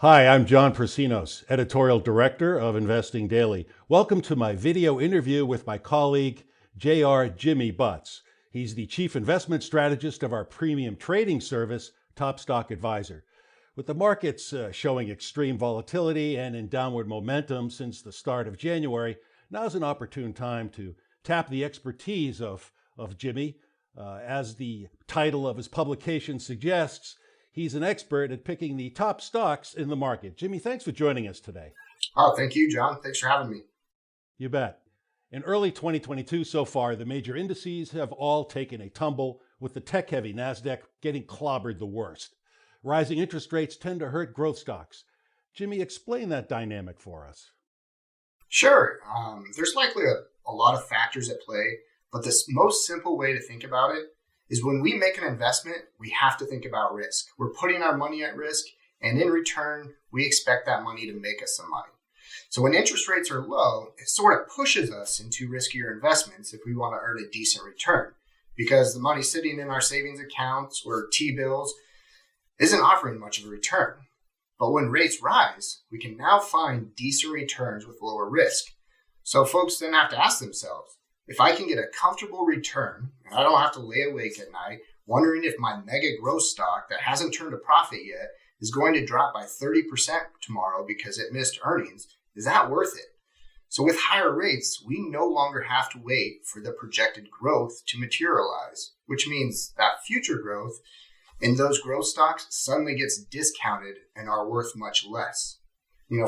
Hi, I'm John Prasinos, Editorial Director of Investing Daily. Welcome to my video interview with my colleague, Jr. Jimmy Butts. He's the Chief Investment Strategist of our premium trading service, Top Stock Advisor. With the markets showing extreme volatility and in downward momentum since the start of January, now's an opportune time to tap the expertise of Jimmy. As the title of his publication suggests, he's an expert at picking the top stocks in the market. Jimmy, thanks for joining us today. Oh, thank you, John. Thanks for having me. You bet. In early 2022 so far, the major indices have all taken a tumble, with the tech-heavy NASDAQ getting clobbered the worst. Rising interest rates tend to hurt growth stocks. Jimmy, explain that dynamic for us. Sure. There's likely a lot of factors at play, but the most simple way to think about it is when we make an investment, we have to think about risk. We're putting our money at risk, and in return, we expect that money to make us some money. So when interest rates are low, it sort of pushes us into riskier investments if we want to earn a decent return, because the money sitting in our savings accounts or T-bills isn't offering much of a return. But when rates rise, we can now find decent returns with lower risk. So folks then have to ask themselves, if I can get a comfortable return and I don't have to lay awake at night wondering if my mega growth stock that hasn't turned a profit yet is going to drop by 30% tomorrow because it missed earnings, is that worth it? So with higher rates, we no longer have to wait for the projected growth to materialize, which means that future growth in those growth stocks suddenly gets discounted and are worth much less.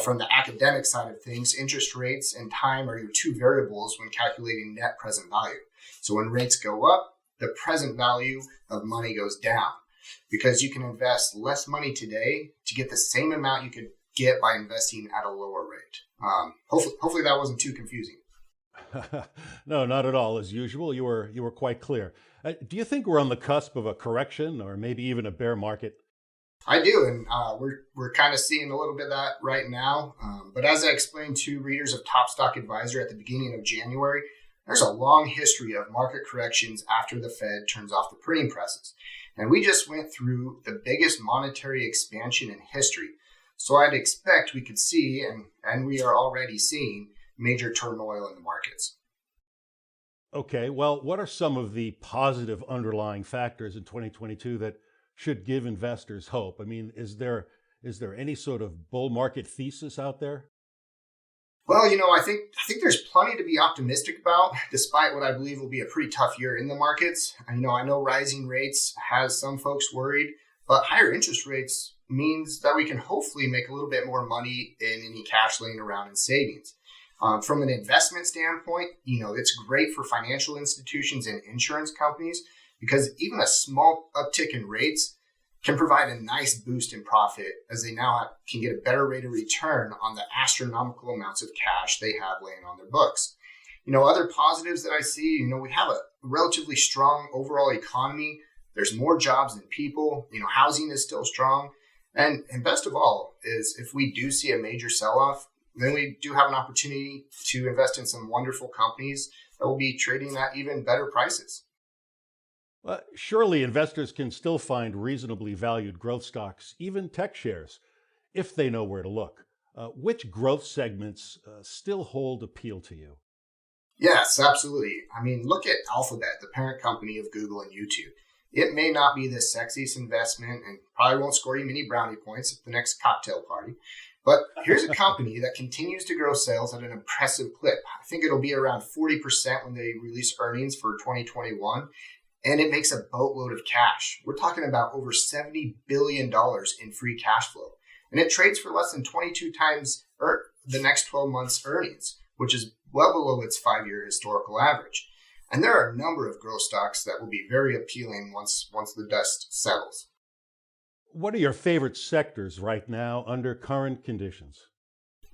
From the academic side of things, interest rates and time are your two variables when calculating net present value. So when rates go up, the present value of money goes down because you can invest less money today to get the same amount you could get by investing at a lower rate. Hopefully that wasn't too confusing. No, not at all. As usual, you were quite clear. Do you think we're on the cusp of a correction or maybe even a bear market? I do, and we're kind of seeing a little bit of that right now. But as I explained to readers of Top Stock Advisor at the beginning of January, there's a long history of market corrections after the Fed turns off the printing presses. And we just went through the biggest monetary expansion in history. So I'd expect we could see, and we are already seeing, major turmoil in the markets. Okay, well, what are some of the positive underlying factors in 2022 that should give investors hope? I mean, is there any sort of bull market thesis out there? Well, I think there's plenty to be optimistic about, despite what I believe will be a pretty tough year in the markets. I know rising rates has some folks worried, but higher interest rates means that we can hopefully make a little bit more money in any cash laying around in savings. From an investment standpoint, it's great for financial institutions and insurance companies because even a small uptick in rates can provide a nice boost in profit as they now can get a better rate of return on the astronomical amounts of cash they have laying on their books. Other positives that I see, we have a relatively strong overall economy. There's more jobs than people. Housing is still strong. And best of all is if we do see a major sell-off, then we do have an opportunity to invest in some wonderful companies that will be trading at even better prices. Well, surely investors can still find reasonably valued growth stocks, even tech shares, if they know where to look. Which growth segments still hold appeal to you? Yes, absolutely. I mean, look at Alphabet, the parent company of Google and YouTube. It may not be the sexiest investment and probably won't score you many brownie points at the next cocktail party. But here's a company that continues to grow sales at an impressive clip. I think it'll be around 40% when they release earnings for 2021. And it makes a boatload of cash. We're talking about over $70 billion in free cash flow. And it trades for less than 22 times the next 12 months earnings, which is well below its 5-year historical average. And there are a number of growth stocks that will be very appealing once the dust settles. What are your favorite sectors right now under current conditions?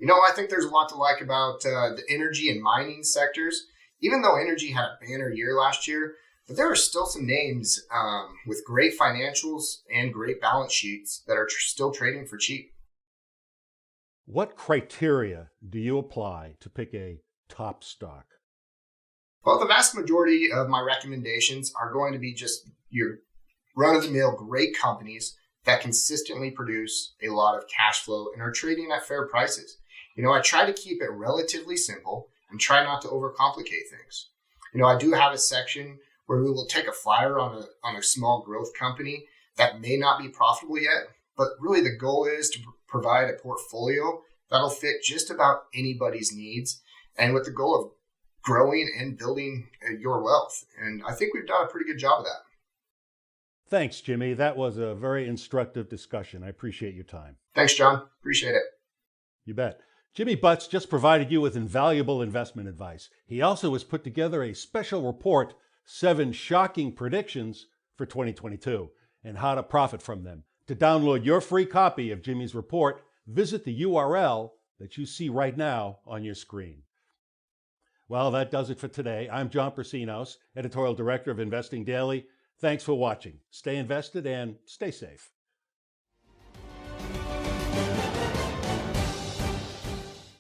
I think there's a lot to like about the energy and mining sectors. Even though energy had a banner year last year, but there are still some names with great financials and great balance sheets that are still trading for cheap. What criteria do you apply to pick a top stock? Well, the vast majority of my recommendations are going to be just your run-of-the-mill great companies that consistently produce a lot of cash flow and are trading at fair prices. I try to keep it relatively simple and try not to overcomplicate things. I do have a section where we will take a flyer on a small growth company that may not be profitable yet, but really the goal is to provide a portfolio that'll fit just about anybody's needs, and with the goal of growing and building your wealth. And I think we've done a pretty good job of that. Thanks, Jimmy. That was a very instructive discussion. I appreciate your time. Thanks, John. Appreciate it. You bet. Jimmy Butts just provided you with invaluable investment advice. He also has put together a special report, 7 Shocking Predictions for 2022, and how to profit from them. To download your free copy of Jimmy's report, visit the URL that you see right now on your screen. Well, that does it for today. I'm John Persinos, Editorial Director of Investing Daily. Thanks for watching. Stay invested and stay safe.